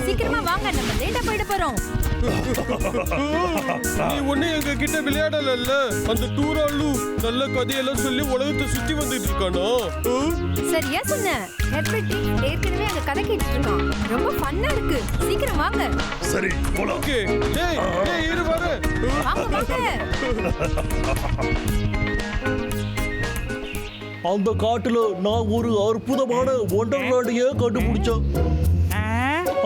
சீக்கிரமா வாங்க, நம்ம லேட்டா போயிட போறோம். நீ ஒண்ணு எங்க கிட்ட விளையாடல. அந்த டூராலு நல்ல கதையெல்லாம் சொல்லி உலகத்தை சுத்தி வந்துட்டு இருக்கானா? சரியா சொன்ன. ஹெர்பர்ட் ஏற்கனவே அங்க கதை கேட்டுட்டு இருக்கான். ரொம்ப ஃபன்னா இருக்கு. சீக்கிரம் வாங்க. சரி போலாம். ஓகே. டேய் இரு வர. வாங்க வாங்க. அந்த காட்டுல நான் ஒரு அற்புதமான ஒண்டர்லாண்டையே கண்டுபிடிச்சேன்.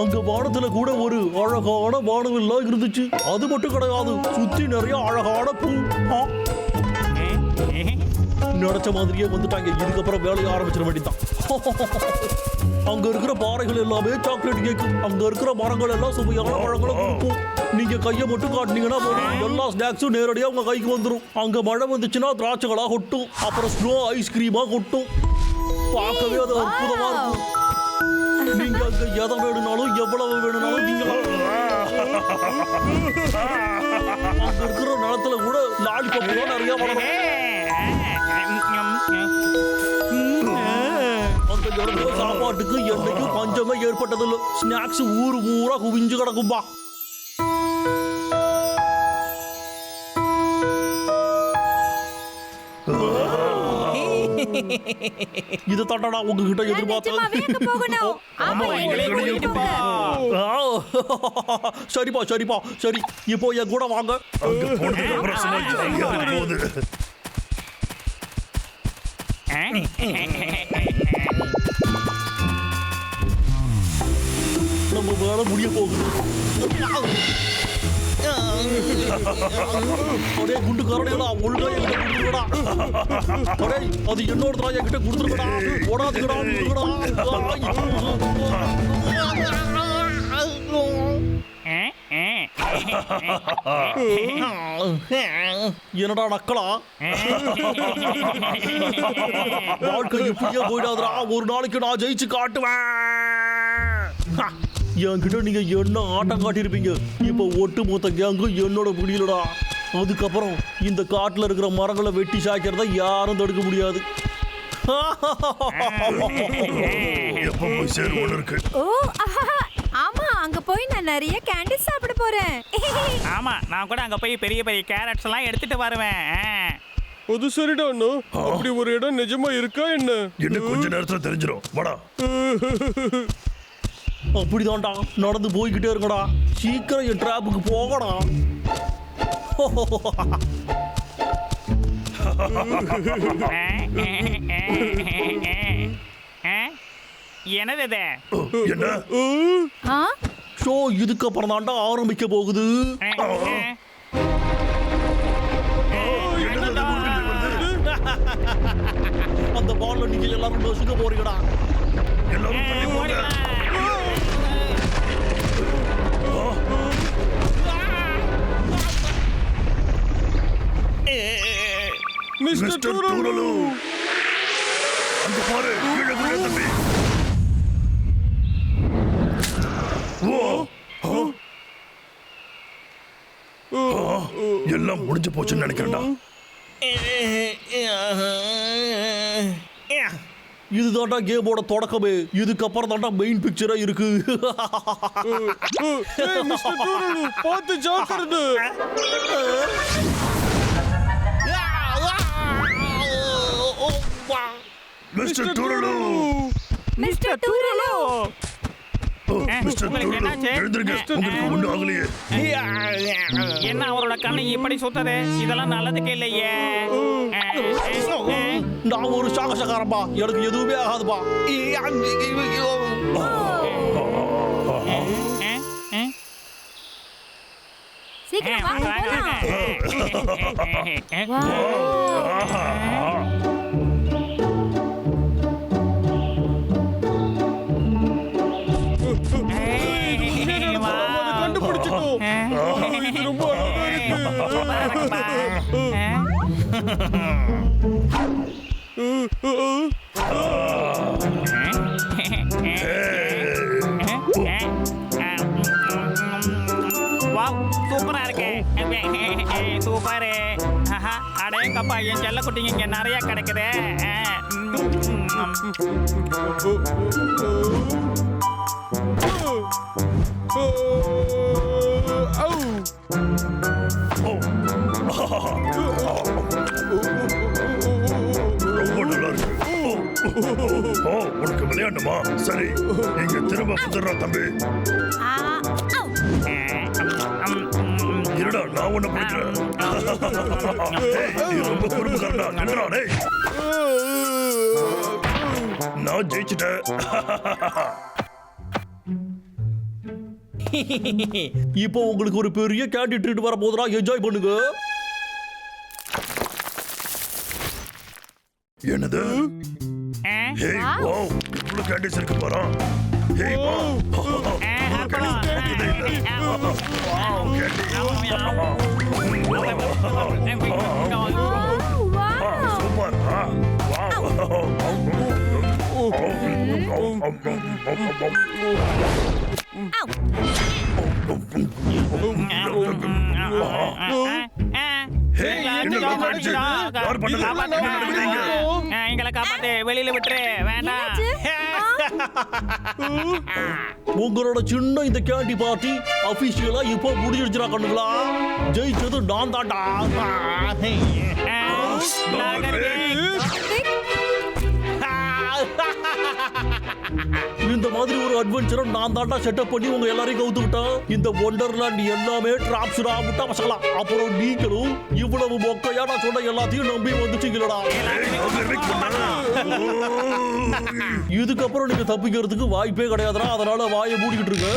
அங்க வானத்துல கூட ஒரு அழகான வானவில்லாம் இருந்துச்சு. அது மட்டும் கிடையாது, சுத்தி நிறைய அழகான பூ. நினைச்ச மாதிரியே வந்துட்டாங்க. இதுக்கப்புறம் வேலையை ஆரம்பிச்சிட வேண்டியதான். அங்க இருக்கிற பாறைகள் எல்லாமே சாக்லேட் கேக்கு. அங்க இருக்கிற மரங்கள் எல்லாம் சுவையான பழங்களை கொடுக்கும். நீங்க கையை மட்டும் காட்டினீங்கன்னா போதும், எல்லா ஸ்நாக்ஸும் நேரடியா உங்க கைக்கு வந்துடும். அங்க மழை வந்துச்சுன்னா திராட்சைகளா கொட்டும், அப்புறம் ஸ்னோ ஐஸ்கிரீமா கொட்டும். பார்க்கவே அது அற்புதமா இருக்கும். நீங்க அங்க எதை வேணும்னாலும் எவ்வளவு வேணும்னாலும் நீங்க அங்க இருக்கிற நிலத்துல கூட லாலிபப் நிறைய வளரும். அந்த இடத்துல சாப்பாட்டுக்கு என்னைக்கு பஞ்சமே ஏற்பட்டதில்லை. ஸ்நாக்ஸ் ஊரு ஊரா குவிஞ்சு கிடக்கும்பா. இது தாண்டா உங்ககிட்ட எதிர்பார்த்தது. சரிப்பா சரிப்பா சரி, இப்போ என் கூட வாங்க. நம்ம வேலை முடிய போகுது. ஒரே குண்டு கரடைகளா ஒழுங்கா என்கிட்ட கொடுத்துருக்கடா. ஒரே அது என்னோட என்கிட்ட கொடுத்துருக்கடா. ஓடாதுக்கடா. என்னடா நக்கலா, வாழ்க்கை இப்படியே போயிடாதுடா. ஒரு நாளைக்கு நான் ஜெயிச்சு காட்டுவேன். என்கிட்ட நீங்க என்ன ஆட்டம் காட்டியிருப்பீங்க. இப்ப ஒட்டு மொத்த கேங்கும் என்னோட முடியலடா. அதுக்கப்புறம் இந்த காட்டுல இருக்கிற மரங்களை வெட்டி சாய்க்கிறத யாரும் தடுக்க முடியாது. ஆமா, அங்க போய் நான் நிறைய கேண்டி சாப்பிட போறேன். ஆமா, நான் கூட அங்க போய் பெரிய பெரிய கேரட்ஸ் எல்லாம் எடுத்துட்டு வருவேன். அது சரிடா அண்ணா. அப்படி ஒரு இடம் நிஜமா இருக்கா என்ன? இன்னும் கொஞ்ச நேரத்துல தெரிஞ்சிடும். வாடா. அப்படிதான்டா, நடந்து போய்கிட்டே இருக்கடா. சீக்கிரம் என் டிராப்புக்கு போகடா. என்னது இது? என்ன ஷோ இதுக்கப்புறம் தான்டா ஆரம்பிக்க போகுது. அந்த பால்ல நீங்க எல்லாரும் நசுக்க போறீங்கடா. எல்லாரும் தள்ளி போங்க. மிஸ்டர் டூராலு, அங்க பாரு, கீழே விழ தம்பி. எல்லாம் முடிஞ்சு போச்சுன்னு நினைக்கிறேன்டா. இதுதான்டா கேமோட தொடக்கமே. இதுக்கப்புறம் தான்டா மெயின் பிக்சரா இருக்கு. மிஸ்டர் டூராலு, பார்த்து ஜாக்கிரதை. மிஸ்டர் டூராலு, மிஸ்டர் டூராலு, மிஸ்டர் டூராலு, எழுந்திருங்க. உங்களுக்கு ஒண்ணும் ஆகலையே. என்ன அவரோட கண்ணை இப்படி சுத்தது? இதெல்லாம் நல்லதுக்கு இல்லையே. நான் ஒரு சாகசக்காரன்பா, எனக்கு எதுவுமே ஆகாதுப்பா. சீக்கிரம் வாங்க போலாம். கண்டுபிடிச்சிட்டோம். இது ரொம்ப அழகா சூப்பரா இருக்கு. சூப்பரு. அடேங்கப்பா, என் செல்ல குட்டிங்க இங்க நிறைய கிடைக்குது. ரொம்ப நல்லா இருக்கு. ஓ, உனக்கு விளையாண்டுமா? சரி, நீங்க திரும்ப வந்துடுறா தம்பி. இருடா, நான் உன்னை பிடிக்கிறேன். நீ ரொம்ப குறும்புக்காரனா. நின்றா, டேய். நான் ஜெயிச்சிட்டேன். இப்போ உங்களுக்கு ஒரு பெரிய கேண்டி ட்ரீட் வர போதுடா, என்ஜாய் பண்ணுங்க. என்னது? ஹேய், வாவ், இவ்வளவு கேண்டிஸ் இருக்கு பாரு. Hey, wow. கேண்டிஸ் கிடைக்கவே இல்லை. Wow, candy. சூப்பர். எங்களை காப்பாத்து, வெளியில விட்டுரு, வேண்டாம். உங்களோட சின்ன இந்த கேண்டி பார்ட்டி அபிஷியலா இப்போ முடிஞ்சிருச்சுடா கண்ணுங்களா. ஜெயிச்சது நான் தான்டா. இந்த மாதிரி ஒரு அட்வென்ச்சரை நான் தாண்டா செட்டப் பண்ணி உங்க எல்லாரையும் கவுத்து விட்டேன். இந்த ஒண்டர்லாண்ட் எல்லாமே டிராப்ஸ்டா முட்டா மசாலா. அப்புறம் நீங்களும் இவ்வளவு மொக்கையா நான் சொன்ன எல்லாத்தையும் நம்பி வந்துட்டீங்களடா. இதுக்கப்புறம் நீங்க தப்பிக்கிறதுக்கு வாய்ப்பே கிடையாதுடா. அதனால வாயை மூடிக்கிட்டு இருக்க.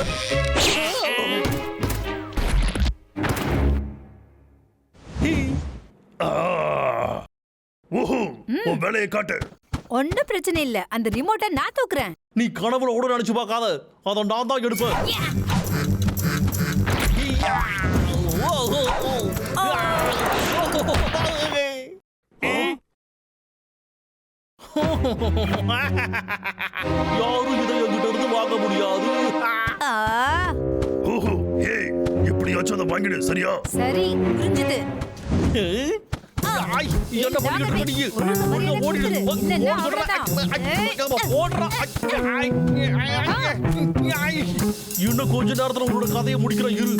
உன் வேலையை காட்டு. ஒன்னும் பிரச்சனை இல்ல, அந்த ரிமோட்டை நான் தூக்குறேன். நீ கனவுல கூட நினைச்சு பார்க்காத, அதை நான் தான் எடுப்பேன். யாரும் இதை என்கிட்ட இருந்து வாங்க முடியாது. ஏய், எப்படியாச்சும் அதை வாங்கிடு, சரியா? சரி, புரிஞ்சுது. என்ன பண்ணிட்டு இருக்க நீ? ஓடிடு. இன்னும் கொஞ்ச நேரத்துல உங்களோட கதையை முடிக்கிறேன் இரு.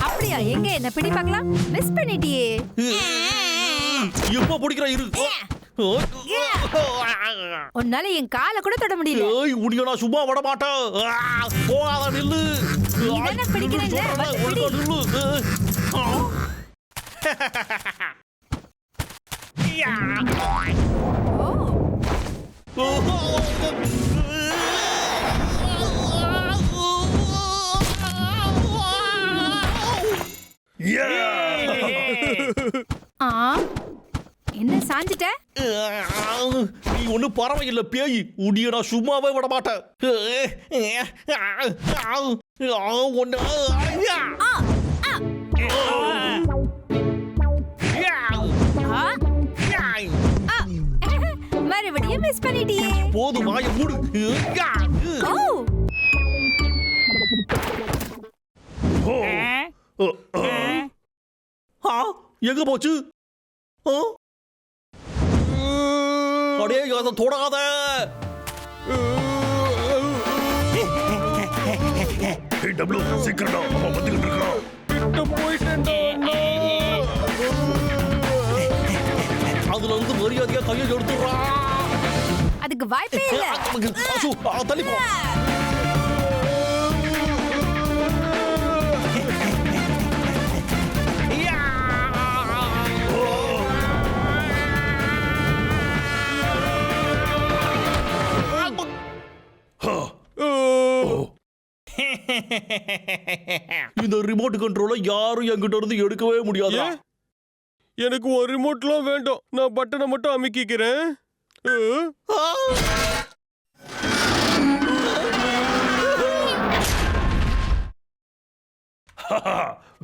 அப்படியா? எங்க என்ன பிடி பார்க்கலாம். மிஸ் பண்ணிட்டியே. எப்ப பிடிக்கிற இரு. உன்னால என் காலை கூட தொட முடியல. ஏய், உன்னை நான் சும்மா விட மாட்டேன். போகாத நில்லு. நீதானே பிடிக்கிறேன்ல, வந்து பிடி. நில்லு. என்ன சாஞ்சிட்ட? நீ ஒண்ணு பரவாயில்ல பேய். உன்னை நான் சும்மாவே விட மாட்டேன். மறுபடியும் மிஸ் பண்ணிட்டியே. போதும், வாயை மூடு. எங்க போச்சு? அடே, அதை தொடாத. டபுள் சீக்கிரம்டா, அவன் வந்துகிட்டு இருக்கான். அதுல இருந்து மரியாதையா கையை எடுத்துடுறா. அதுக்கு வாய்ப்பே இல்ல. தள்ளி போ. இந்த ரிமோட் கண்ட்ரோலை யாரும் என்கிட்ட இருந்து எடுக்கவே முடியாது. எனக்கு ஒரு ரிமோட்லாம் வேண்டாம். நான் பட்டனை மட்டும் அமுக்கிக்கிறேன்.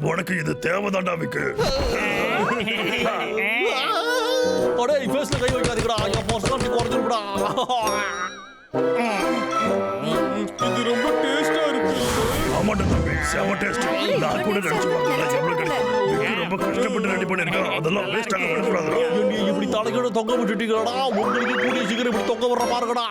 உனக்கு இது தேவைதான்டா மிக்கு. அடே, ஃபேஸ்ல கை வைக்காதீங்கடா. என் பர்சனாலிட்டி குறைஞ்சிருக்குடா. இது ரொம்ப டேஸ்டா இருக்கு. ஆமாண்டா தம்பி, செம டேஸ்ட். நான் கூட நினைச்சு பார்த்தேன் எவ்வளவு கிடைக்கும். ரொம்ப கஷ்டப்பட்டு ரெடி பண்ணிருக்கோம் அதெல்லாம் வேஸ்ட் ஆக விடக்கூடாதுடா என்னைய இப்படி தலைகீழ தொங்க விட்டுட்டீங்களா உங்களுக்கு கூடிய சீக்கிரம் இப்படி தொங்க வர்ற பாருங்கடா